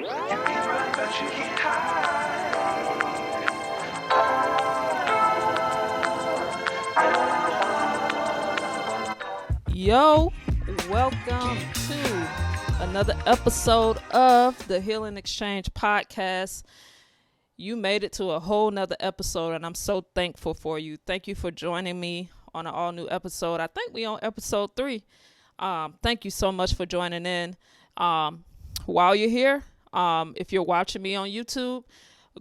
Yo, welcome to another episode of the Healing Exchange podcast. You made it to a whole nother episode, and I'm so thankful for you. Thank you for joining me on an all new episode. I think we on episode 3. Thank you so much for joining in. While you're here, if you're watching me on YouTube,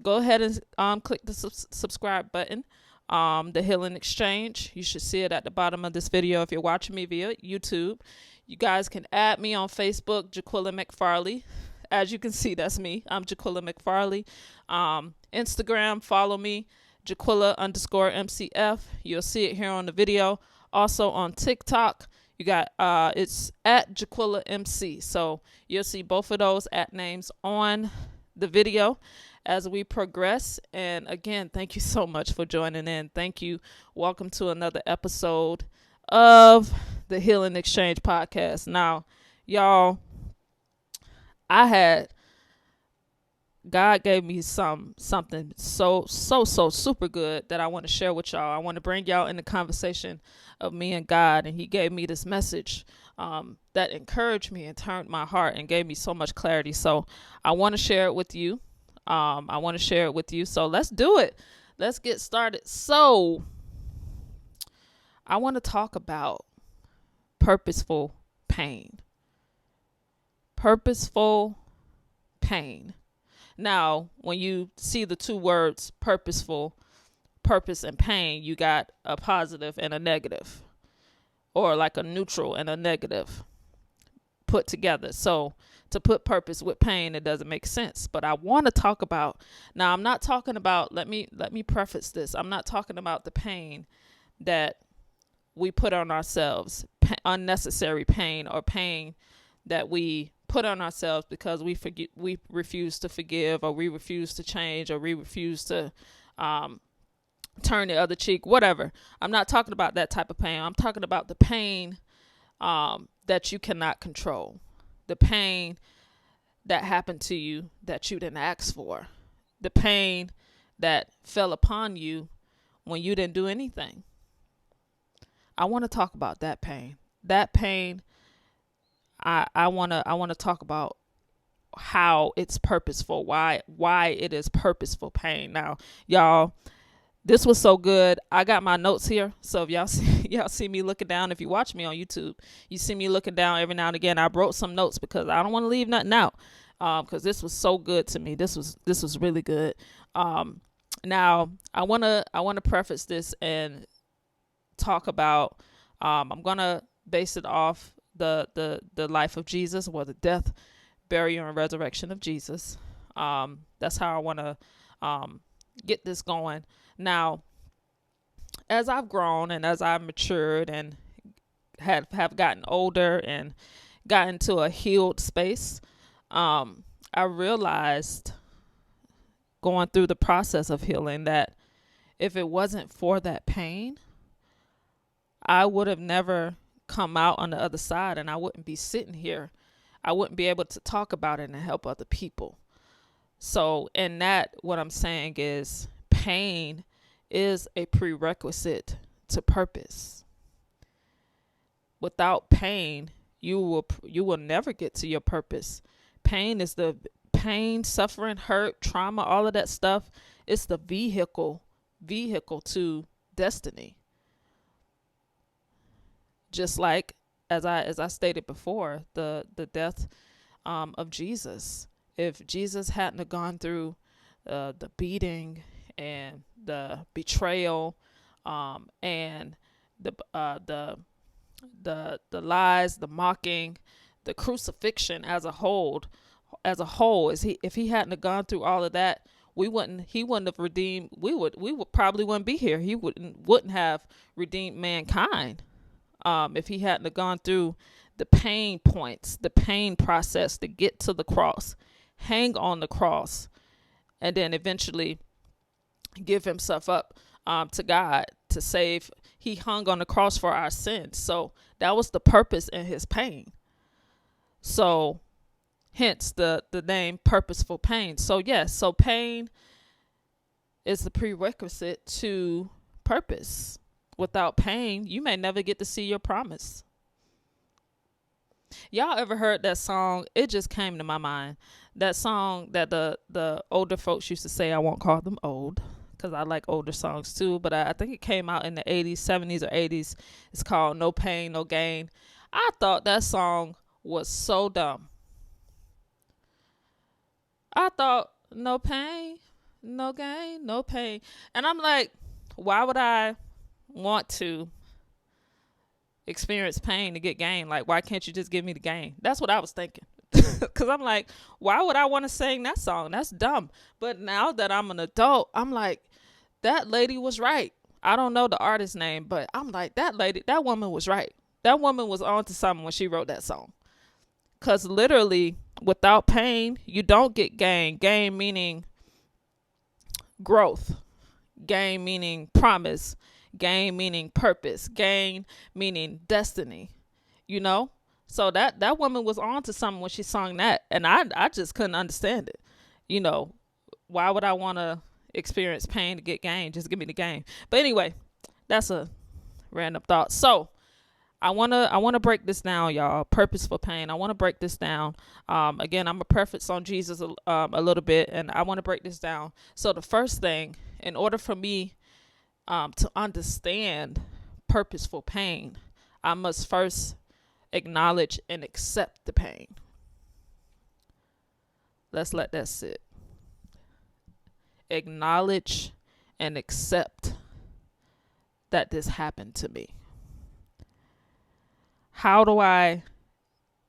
go ahead and click the subscribe button. The Healing Exchange. You should see it at the bottom of this video if you're watching me via YouTube. You guys can add me on Facebook, Jaquilla McFarley. As you can see, that's me. I'm Jaquilla McFarley. Instagram, follow me, Jaquilla_MCF. You'll see it here on the video. Also on TikTok, you got it's at Jaquilla MC. So you'll see both of those at names on the video as we progress. And again, thank you so much for joining in. Thank you. Welcome to another episode of the Healing Exchange podcast. Now, y'all, God gave me something so super good that I want to share with y'all. I want to bring y'all in the conversation of me and God. And he gave me this message that encouraged me and turned my heart and gave me so much clarity. So I want to share it with you. So let's do it. Let's get started. So I want to talk about purposeful pain. Purposeful pain. Now, when you see the two words purposeful, purpose and pain, you got a positive and a negative, or like a neutral and a negative put together. So to put purpose with pain, it doesn't make sense. But I want to talk about, now I'm not talking about, let me preface this. I'm not talking about the pain that we put on ourselves, unnecessary pain, or pain that we put on ourselves because we refuse to forgive, or we refuse to change, or we refuse to turn the other cheek, whatever. I'm not talking about that type of pain. I'm talking about the pain that you cannot control. The pain that happened to you that you didn't ask for. The pain that fell upon you when you didn't do anything. I want to talk about that pain. That pain, I want to talk about how it's purposeful, why it is purposeful pain. Now, y'all, this was so good. I got my notes here. So if y'all see me looking down, if you watch me on YouTube, you see me looking down every now and again. I wrote some notes because I don't want to leave nothing out. Because this was so good to me. This was really good. Now I wanna preface this and talk about. I'm gonna base it off the life of Jesus, or the death, burial, and resurrection of Jesus. That's how I wanna get this going. Now, as I've grown and as I've matured and have gotten older and gotten to a healed space, I realized going through the process of healing that if it wasn't for that pain, I would have never come out on the other side, and I wouldn't be sitting here. I wouldn't be able to talk about it and help other people. So in that, what I'm saying is pain is a prerequisite to purpose. Without pain, you will never get to your purpose. Pain is the pain, suffering, hurt, trauma, all of that stuff. It's the vehicle to destiny. Just like as I stated before, the death of Jesus. If Jesus hadn't have gone through the beating and the betrayal, and the lies, the mocking, the crucifixion as a whole, if he hadn't have gone through all of that, he wouldn't have redeemed. We would probably wouldn't be here. He wouldn't have redeemed mankind. If he hadn't have gone through the pain points, the pain process to get to the cross, hang on the cross, and then eventually give himself up to God to save. He hung on the cross for our sins. So that was the purpose in his pain. So Hence the name Purposeful Pain. So yes, so pain is the prerequisite to purpose. Without pain, you may never get to see your promise. Y'all ever heard that song? It just came to my mind. That song that the older folks used to say, I won't call them old because I like older songs too, but I think it came out in the 80s, 70s, or 80s. It's called No Pain, No Gain. I thought that song was so dumb. I thought, no pain, no gain, no pain. And I'm like, why would I want to experience pain to get gain? Like, why can't you just give me the gain? That's what I was thinking. Because I'm like, why would I want to sing that song? That's dumb. But now that I'm an adult, I'm like, that lady was right. I don't know the artist's name, but I'm like, that woman was right. That woman was on to something when she wrote that song. Because literally, without pain, you don't get gain. Gain meaning growth. Gain meaning promise. Gain meaning purpose. Gain meaning destiny. You know? So that woman was on to something when she sung that. And I just couldn't understand it. You know, why would I want to experience pain to get gain? Just give me the gain. But anyway, that's a random thought. So I wanna break this down, y'all. Purposeful pain. I want to break this down. Again, I'm a preface on Jesus a little bit, and I want to break this down. So the first thing, in order for me to understand purposeful pain, I must first acknowledge and accept the pain. Let's let that sit. Acknowledge and accept that this happened to me. How do I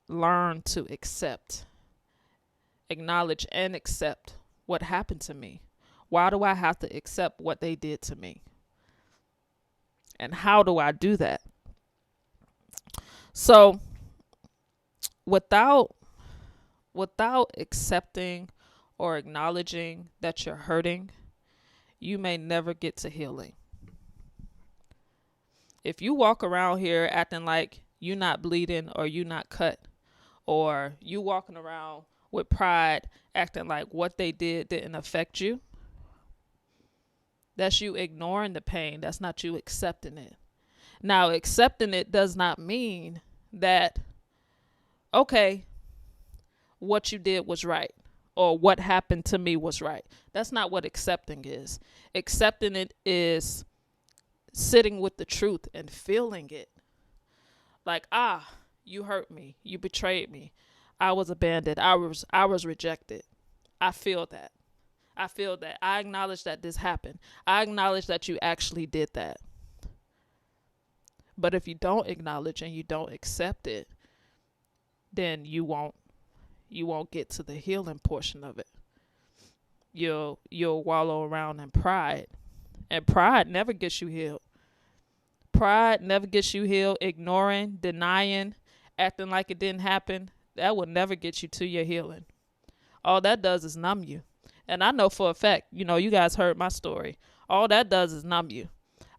learn to accept, acknowledge, and accept what happened to me? Why do I have to accept what they did to me? And how do I do that? So, without accepting or acknowledging that you're hurting, you may never get to healing. If you walk around here acting like you're not bleeding or you're not cut, or you walking around with pride acting like what they didn't affect you, that's you ignoring the pain. That's not you accepting it. Now, accepting it does not mean that, okay, what you did was right or what happened to me was right. That's not what accepting is. Accepting it is sitting with the truth and feeling it. Like, you hurt me. You betrayed me. I was abandoned. I was rejected. I feel that. I acknowledge that this happened. I acknowledge that you actually did that. But if you don't acknowledge and you don't accept it, then you won't get to the healing portion of it. You'll wallow around in pride. And pride never gets you healed. Pride never gets you healed. Ignoring, denying, acting like it didn't happen, that will never get you to your healing. All that does is numb you. And I know for a fact, you guys heard my story. All that does is numb you.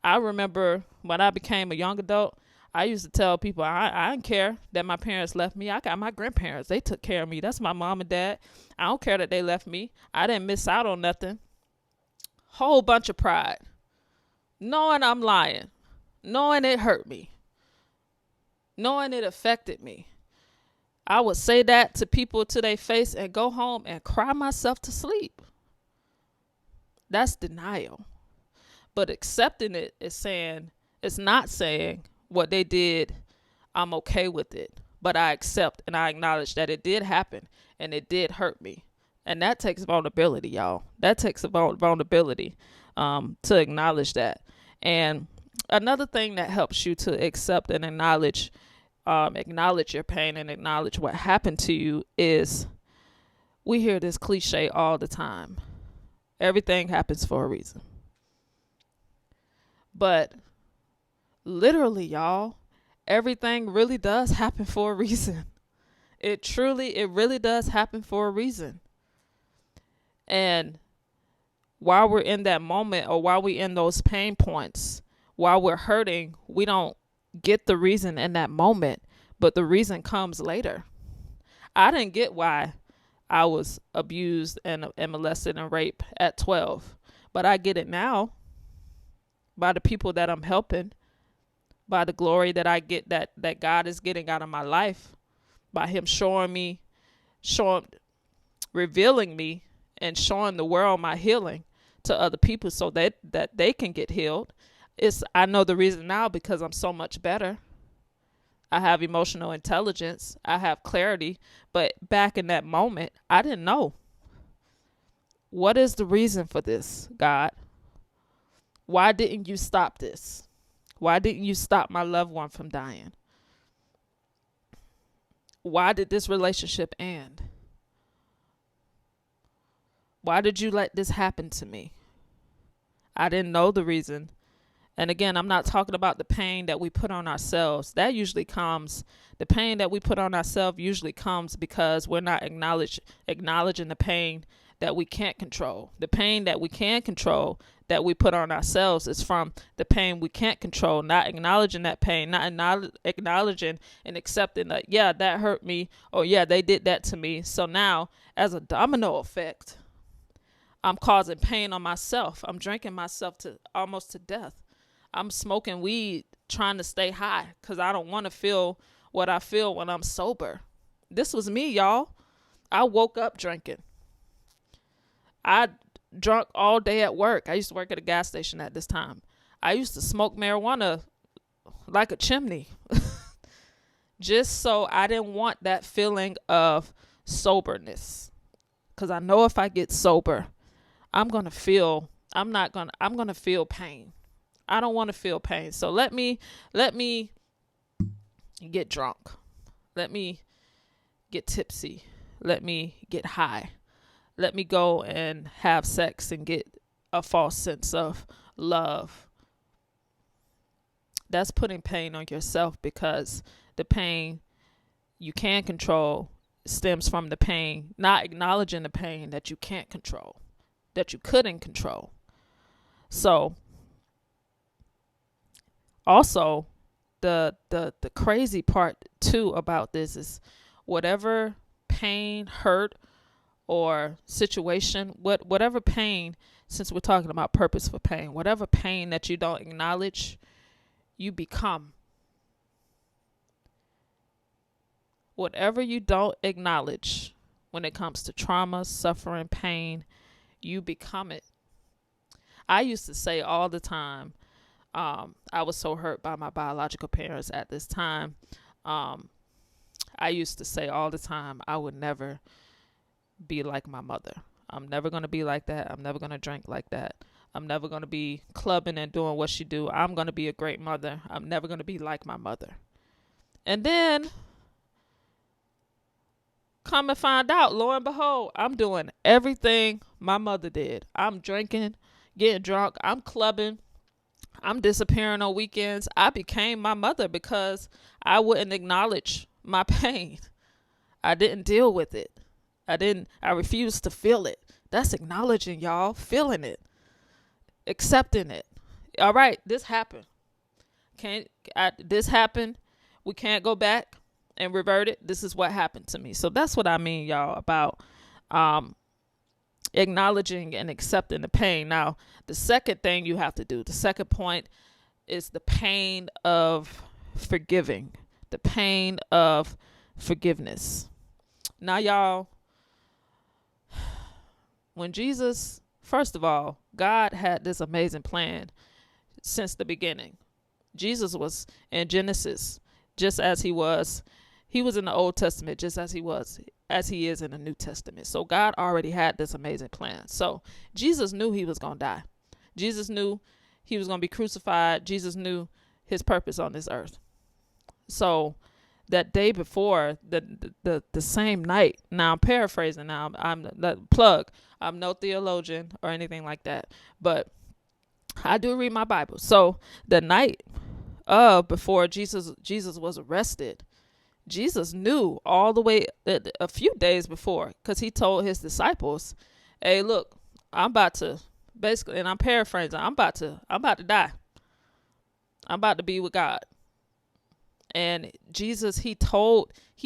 I remember when I became a young adult, I used to tell people I didn't care that my parents left me. I got my grandparents. They took care of me. That's my mom and dad. I don't care that they left me. I didn't miss out on nothing. Whole bunch of pride. Knowing I'm lying. Knowing it hurt me. Knowing it affected me. I would say that to people to their face and go home and cry myself to sleep. That's denial. But accepting it is saying, it's not saying what they did, I'm okay with it. But I accept and I acknowledge that it did happen and it did hurt me. And that takes vulnerability, y'all. That takes a vulnerability to acknowledge that. And another thing that helps you to accept and acknowledge your pain and acknowledge what happened to you is, we hear this cliche all the time. Everything happens for a reason. But literally, y'all, everything really does happen for a reason. It really does happen for a reason. And while we're in that moment, or while we're in those pain points, while we're hurting, we don't get the reason in that moment, but the reason comes later. I didn't get why I was abused and molested and raped at 12, but I get it now by the people that I'm helping, by the glory that I get, that God is getting out of my life, by him revealing me and showing the world my healing to other people so that they can get healed. I know the reason now because I'm so much better. I have emotional intelligence. I have clarity. But back in that moment, I didn't know. What is the reason for this, God? Why didn't you stop this? Why didn't you stop my loved one from dying? Why did this relationship end? Why did you let this happen to me? I didn't know the reason. And again, I'm not talking about the pain that we put on ourselves. The pain that we put on ourselves usually comes because we're not acknowledging the pain that we can't control. The pain that we can control that we put on ourselves is from the pain we can't control, not acknowledging that pain, not acknowledging and accepting that, yeah, that hurt me, or yeah, they did that to me. So now, as a domino effect, I'm causing pain on myself. I'm drinking myself almost to death. I'm smoking weed trying to stay high because I don't want to feel what I feel when I'm sober. This was me, y'all. I woke up drinking. I drunk all day at work. I used to work at a gas station at this time. I used to smoke marijuana like a chimney just so I didn't want that feeling of soberness. Because I know if I get sober, I'm going to feel pain. I don't want to feel pain. So let me get drunk. Let me get tipsy. Let me get high. Let me go and have sex and get a false sense of love. That's putting pain on yourself because the pain you can control stems from the pain, not acknowledging the pain that you can't control, that you couldn't control. So also, the crazy part too about this is whatever pain, hurt, or situation, whatever pain, since we're talking about purposeful pain, whatever pain that you don't acknowledge, you become. Whatever you don't acknowledge when it comes to trauma, suffering, pain, you become it. I used to say all the time, I was so hurt by my biological parents at this time. I used to say all the time, I would never be like my mother. I'm never going to be like that. I'm never going to drink like that. I'm never going to be clubbing and doing what she do. I'm going to be a great mother. I'm never going to be like my mother. And then come and find out, lo and behold, I'm doing everything my mother did. I'm drinking, getting drunk. I'm clubbing. I'm disappearing on weekends. I became my mother because I wouldn't acknowledge my pain. I didn't deal with it. I refused to feel it. That's acknowledging, y'all, feeling it, accepting it. All right, this happened. This happened. We can't go back and revert it. This is what happened to me. So that's what I mean, y'all, about acknowledging and accepting the pain. Now, the second thing you have to do, the second point, is the pain of forgiving, the pain of forgiveness. Now, y'all, when Jesus, first of all, God had this amazing plan since the beginning. Jesus was in Genesis just as he was. He was in the Old Testament just as he is in the New Testament. So God already had this amazing plan. So Jesus knew he was going to die. Jesus knew he was going to be crucified. Jesus knew his purpose on this earth. So that day before, the same night, now I'm paraphrasing now, I'm no theologian or anything like that, but I do read my Bible. So the night before Jesus was arrested, Jesus knew all the way a few days before, because he told his disciples, hey, look, I'm about to, basically, and I'm paraphrasing, I'm about to die. I'm about to be with God. And Jesus, he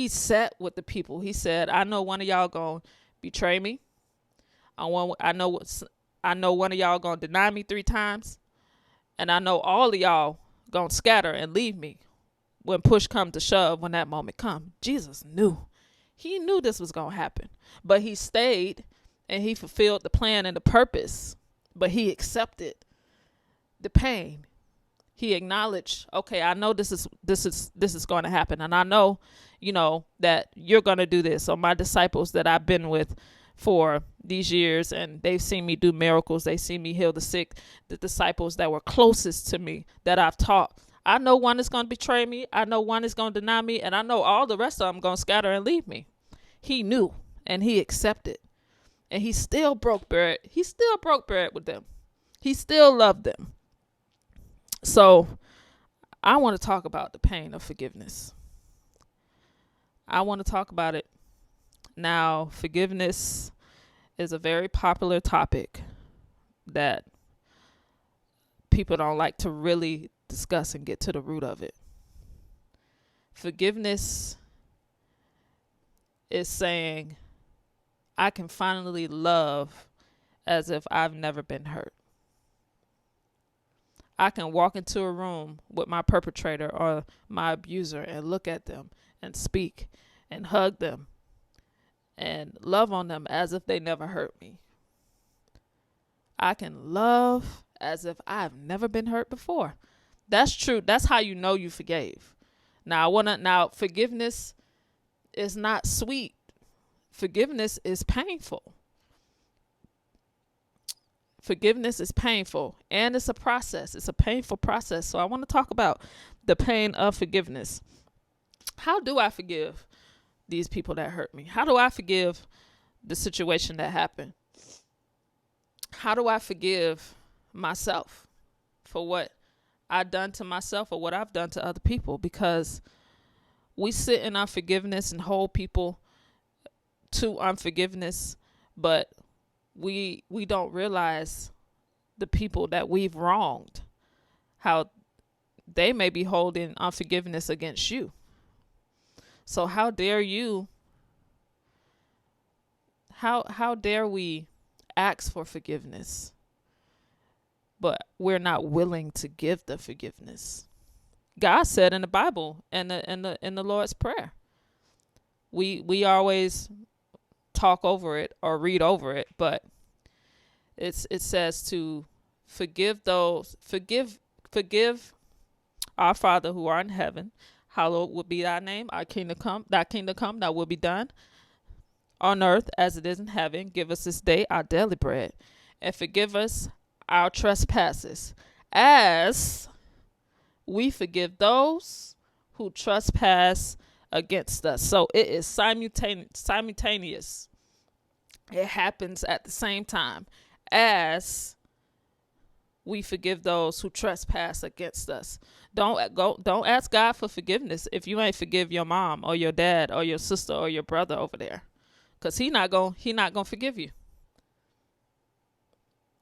sat with the people. He said, I know one of y'all gonna betray me. I know one of y'all gonna deny me 3 times. And I know all of y'all gonna scatter and leave me when push come to shove, when that moment come. Jesus knew. He knew this was gonna happen. But he stayed and he fulfilled the plan and the purpose. But he accepted the pain. He acknowledged, okay, I know this is going to happen, and I know, that you're going to do this. So my disciples that I've been with for these years, and they've seen me do miracles, they see me heal the sick, the disciples that were closest to me that I've taught. I know one is going to betray me. I know one is going to deny me, and I know all the rest of them going to scatter and leave me. He knew, and he accepted, and he still broke bread. He still broke bread with them. He still loved them. So I want to talk about the pain of forgiveness. I want to talk about it. Now, forgiveness is a very popular topic that people don't like to really discuss and get to the root of it. Forgiveness is saying, I can finally love as if I've never been hurt. I can walk into a room with my perpetrator or my abuser and look at them and speak and hug them and love on them as if they never hurt me. I can love as if I've never been hurt before. That's true. That's how you know you forgave. Now forgiveness is not sweet. Forgiveness is painful. Forgiveness is painful, and it's a process. It's a painful process. So I want to talk about the pain of forgiveness. How do I forgive these people that hurt me? How do I forgive the situation that happened? How do I forgive myself for what I've done to myself or what I've done to other people? Because we sit in unforgiveness and hold people to unforgiveness, but we don't realize the people that we've wronged, how they may be holding unforgiveness against you. So how dare you, how dare we ask for forgiveness, but we're not willing to give the forgiveness? God said in the Bible and in the Lord's Prayer, we always talk over it or read over it, but it says to forgive our Father who art in heaven, hallowed would be thy name, thy kingdom come, thy will be done on earth as it is in heaven. Give us this day our daily bread, and forgive us our trespasses as we forgive those who trespass against us. So it is simultaneous. It happens at the same time as we forgive those who trespass against us. Don't ask God for forgiveness if you ain't forgive your mom or your dad or your sister or your brother over there, because he not gonna forgive you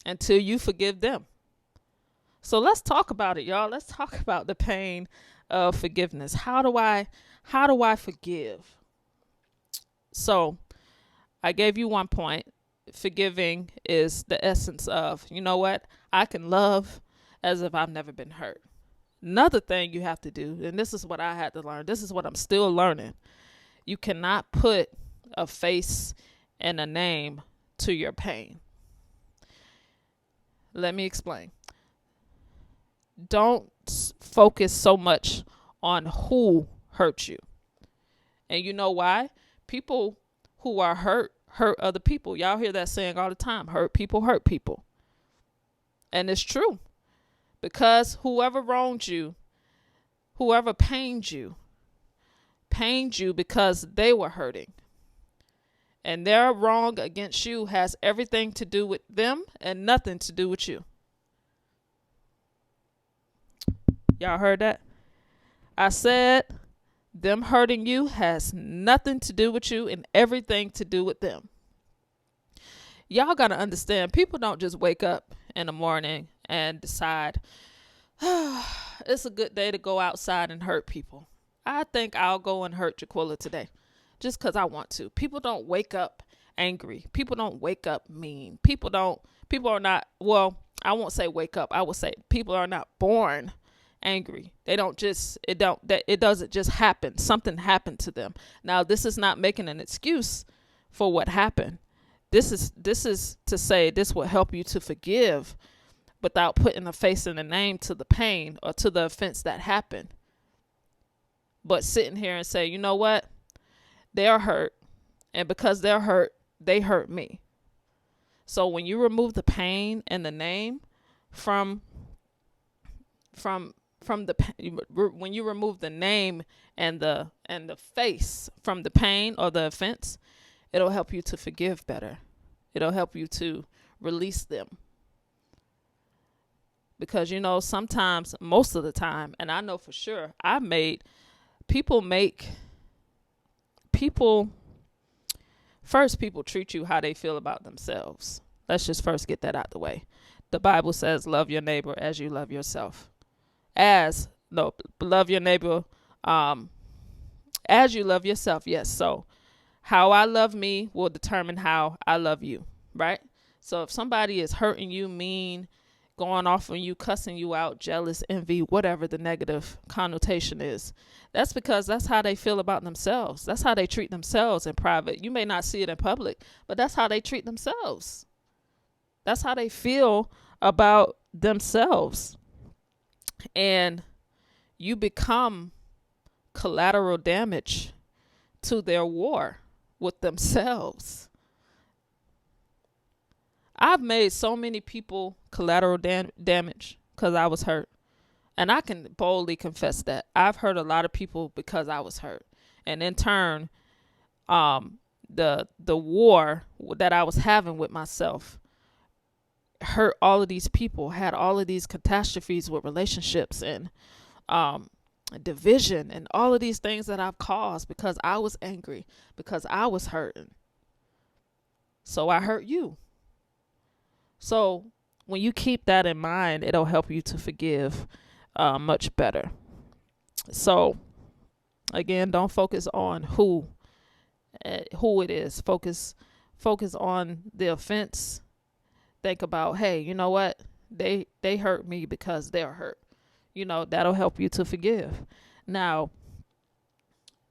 until you forgive them. So let's talk about it, y'all. Let's talk about the pain of forgiveness. How do I forgive? So I gave you one point. Forgiving is the essence of, you know what? I can love as if I've never been hurt. Another thing you have to do, and this is what I had to learn, this is what I'm still learning. You cannot put a face and a name to your pain. Let me explain. Don't focus so much on who hurt you. And you know why? People who are hurt other people. Y'all hear that saying all the time. Hurt people hurt people. And it's true. Because whoever wronged you, whoever pained you because they were hurting. And their wrong against you has everything to do with them and nothing to do with you. Y'all heard that? I said them hurting you has nothing to do with you and everything to do with them. Y'all got to understand, people don't just wake up in the morning and decide, it's a good day to go outside and hurt people. I think I'll go and hurt Jaquilla today just because I want to. People don't wake up angry. People don't wake up mean. People are not, well, I won't say wake up. I will say people are not born angry. It doesn't just happen. Something happened to them. Now, this is not making an excuse for what happened. This is to say this will help you to forgive without putting a face and a name to the pain or to the offense that happened. But sitting here and say, you know what? They're hurt. And because they're hurt, they hurt me. So when you remove the pain and the name from when you remove the name and the face from the pain or the offense, it'll help you to forgive better. It'll help you to release them. Because, sometimes, most of the time, and I know for sure, people treat you how they feel about themselves. Let's just first get that out the way. The Bible says, love your neighbor as you love yourself. Love your neighbor as you love yourself. Yes, so how I love me will determine how I love you, right? So if somebody is hurting you, mean, going off on you, cussing you out, jealous, envy, whatever the negative connotation is, that's because that's how they feel about themselves. That's how they treat themselves in private. You may not see it in public, but that's how they treat themselves. That's how they feel about themselves. And you become collateral damage to their war with themselves. I've made so many people collateral damage because I was hurt. And I can boldly confess that. I've hurt a lot of people because I was hurt. And in turn, the war that I was having with myself hurt all of these people, had all of these catastrophes with relationships and division and all of these things that I've caused because I was angry, because I was hurting. So I hurt you. So when you keep that in mind, it'll help you to forgive much better. So again, don't focus on who it is. Focus on the offense. Think about, hey, you know what? They hurt me because they're hurt. That'll help you to forgive. Now,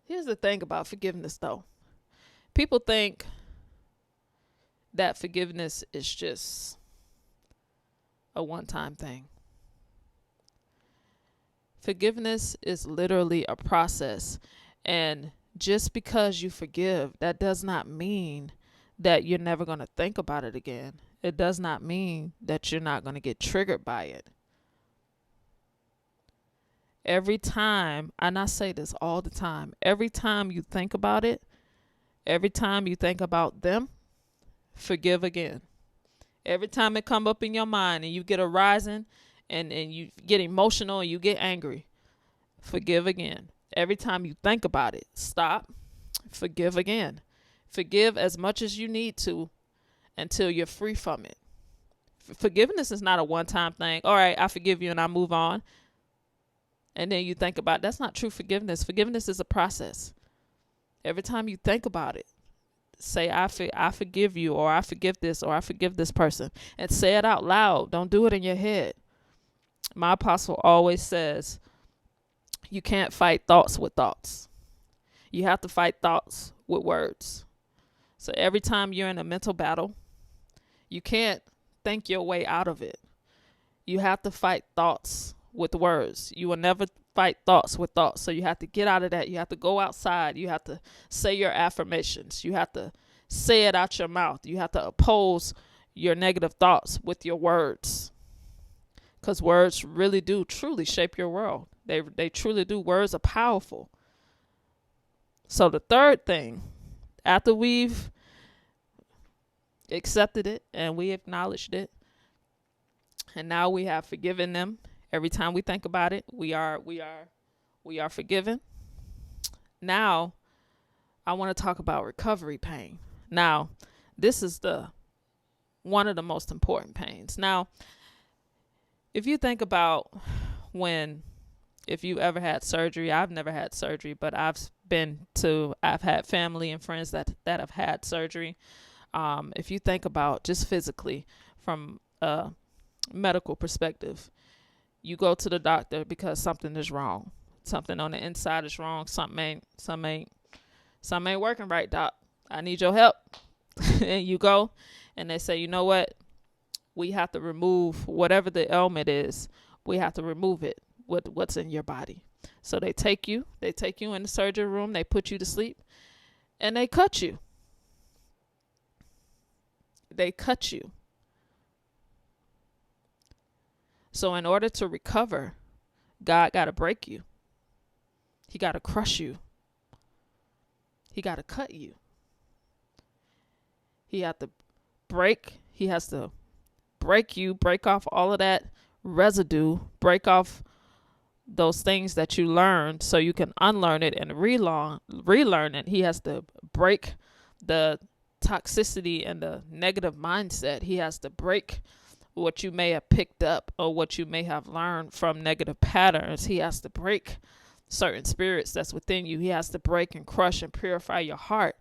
here's the thing about forgiveness, though. People think that forgiveness is just a one-time thing. Forgiveness is literally a process. And just because you forgive, that does not mean that you're never going to think about it again. It does not mean that you're not going to get triggered by it. Every time, and I say this all the time, every time you think about it, every time you think about them, forgive again. Every time it come up in your mind and you get a rising and you get emotional and you get angry, forgive again. Every time you think about it, stop, forgive again. Forgive as much as you need to until you're free from it. Forgiveness is not a one-time thing. All right, I forgive you and I move on. And then you think about it. That's not true forgiveness. Forgiveness is a process. Every time you think about it, say, I forgive you, or I forgive this, or I forgive this person. And say it out loud. Don't do it in your head. My apostle always says, you can't fight thoughts with thoughts. You have to fight thoughts with words. So every time you're in a mental battle, you can't think your way out of it. You have to fight thoughts with words. You will never fight thoughts with thoughts. So you have to get out of that. You have to go outside. You have to say your affirmations. You have to say it out your mouth. You have to oppose your negative thoughts with your words. Because words really do truly shape your world. They truly do. Words are powerful. So the third thing, after we've accepted it and we acknowledged it, and now we have forgiven them. Every time we think about it, we are forgiven. Now, I want to talk about recovery pain. Now, this is one of the most important pains. Now, if you think about when if you ever had surgery, I've never had surgery, but I've had family and friends that have had surgery. If you think about just physically from a medical perspective, you go to the doctor because something is wrong. Something on the inside is wrong. Something ain't working right, doc. I need your help. And you go and they say, you know what? We have to remove whatever the ailment is. We have to remove it with what's in your body. So they take you in the surgery room, they put you to sleep, and they cut you. They cut you. So in order to recover, God got to break you. He got to crush you. He got to cut you. He has to break you, break off all of that residue, break off those things that you learned so you can unlearn it and relearn it. He has to break the toxicity and the negative mindset. He has to break what you may have picked up or what you may have learned from negative patterns. He has to break certain spirits that's within you. He has to break and crush and purify your heart.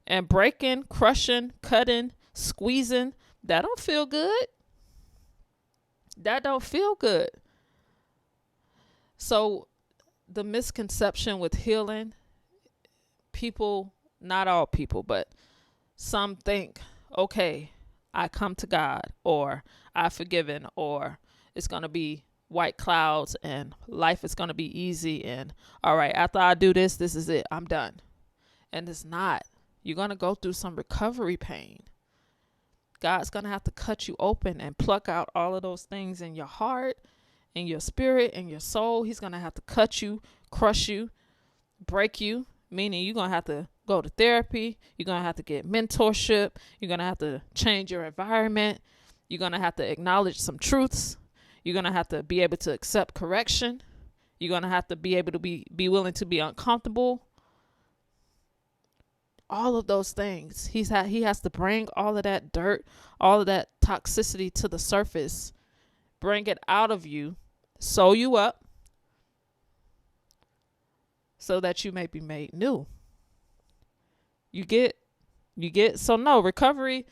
And breaking, crushing, cutting, squeezing, that don't feel good. That don't feel good. So the misconception with healing, people, not all people, but some think, okay, I come to God, or I've forgiven, or it's going to be white clouds and life is going to be easy. And all right, after I do this is it. I'm done. And it's not. You're going to go through some recovery pain. God's going to have to cut you open and pluck out all of those things in your heart, in your spirit, in your soul. He's going to have to cut you, crush you, break you, meaning you're going to have to go to therapy. You're going to have to get mentorship. You're going to have to change your environment. You're going to have to acknowledge some truths. You're going to have to be able to accept correction. You're going to have to be able to be willing to be uncomfortable. All of those things. He has to bring all of that dirt, all of that toxicity to the surface, bring it out of you, sew you up, so that you may be made new. You get, so no, recovery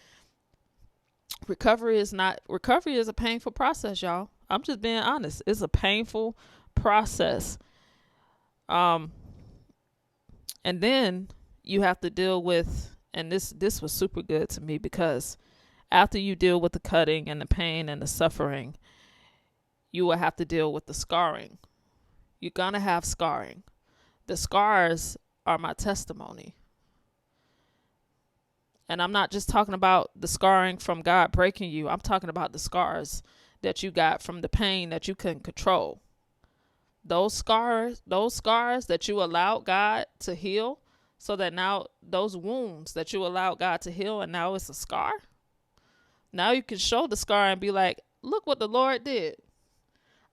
is a painful process, y'all. I'm just being honest. It's a painful process. And then you have to deal with, and this was super good to me, because after you deal with the cutting and the pain and the suffering, you will have to deal with the scarring. You're going to have scarring. The scars are my testimony. And I'm not just talking about the scarring from God breaking you. I'm talking about the scars that you got from the pain that you couldn't control. Those scars that you allowed God to heal, so that now those wounds that you allowed God to heal, and now it's a scar. Now you can show the scar and be like, look what the Lord did.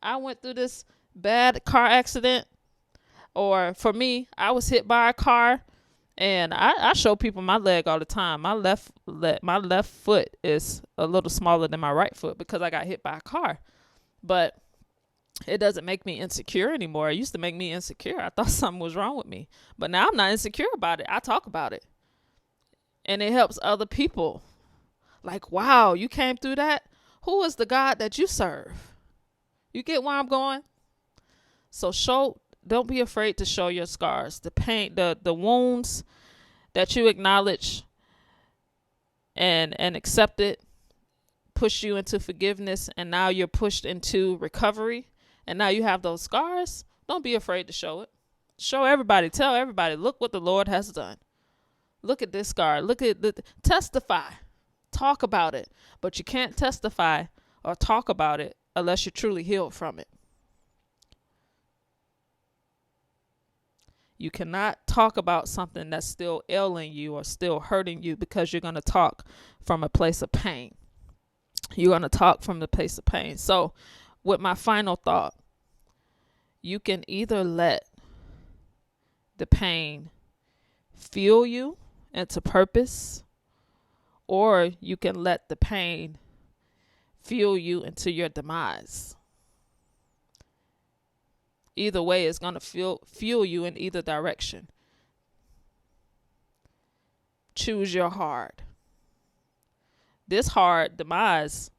I went through this bad car accident. Or for me, I was hit by a car, and I show people my leg all the time. My left foot is a little smaller than my right foot because I got hit by a car. But it doesn't make me insecure anymore. It used to make me insecure. I thought something was wrong with me. But now I'm not insecure about it. I talk about it. And it helps other people. Like, wow, you came through that? Who is the God that you serve? You get where I'm going? So don't be afraid to show your scars, the pain, the wounds that you acknowledge and accept it, push you into forgiveness, and now you're pushed into recovery. And now you have those scars. Don't be afraid to show it. Show everybody. Tell everybody, look what the Lord has done. Look at this scar. Testify. Talk about it. But you can't testify or talk about it unless you're truly healed from it. You cannot talk about something that's still ailing you or still hurting you, because you're going to talk from a place of pain. You're going to talk from the place of pain. So, with my final thought, you can either let the pain fuel you into purpose, or you can let the pain fuel you into your demise. Either way, it's going to fuel you in either direction. Choose your hard. This hard demise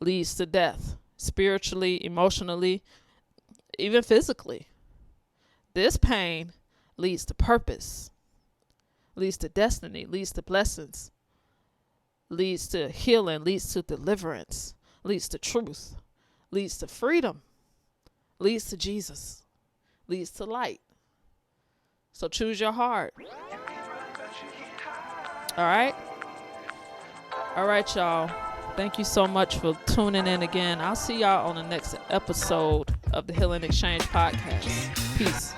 leads to death, spiritually, emotionally, even physically. This pain leads to purpose, leads to destiny, leads to blessings, leads to healing, leads to deliverance, leads to truth, leads to freedom, leads to Jesus, leads to light. So choose your heart. All right? All right, y'all. Thank you so much for tuning in again. I'll see y'all on the next episode of the Healing Exchange podcast. Peace.